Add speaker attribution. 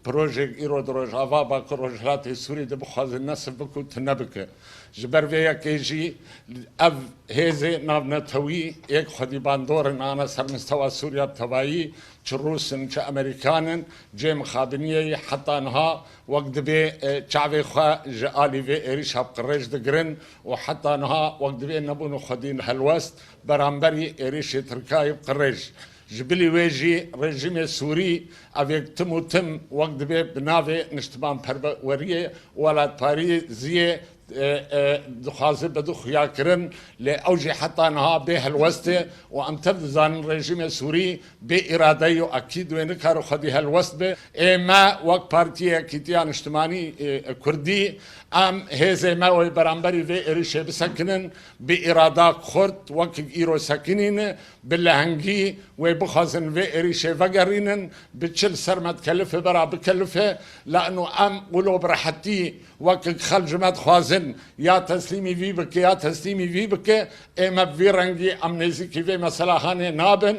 Speaker 1: پروژه ایرو دروژ آوا با کروجلات سوری ده بخواز نصب بکو تنبکه جبر ویا کیجی اف هزه ناو نتوی یک خودی باندور نانا سر مستوى سوريا بتوایی چه روسن چه امریکانن جیم خابنیه حتی انها وقت به چاوی خوا جالی و ایریش هب قرش دگرن و حتی انها وقت به نبونو خودین هلوست برانبری ایریش ترکای قرش جبلي ويجي رژیم سوری اویک تم و تم وقت به بناوه نشتبان پروریه ولاد پاریزیه دخازه بدو خيا كرن لأوجي حتى انها به الوسط وام تبذان رژیم سوری به اراده اكيد وين كارو خدي هالوسط به اما وقت بارتيه كيتيان اجتماعي كردي ام هزه ما و برانبري في اريشه بسكنن باراده خرد وقت ايرو ساكنين باللهنجي وبخازن في اريشه فقرينن بتشل سرمت كلفه برا بكلفه لانه ام قلوب راحتي وقت خلج مد خوازن یا تسلیمی وی بکه یا تسلیمی وی بکه اما ویرنگی امنیزی که وی مسئله خانه نابن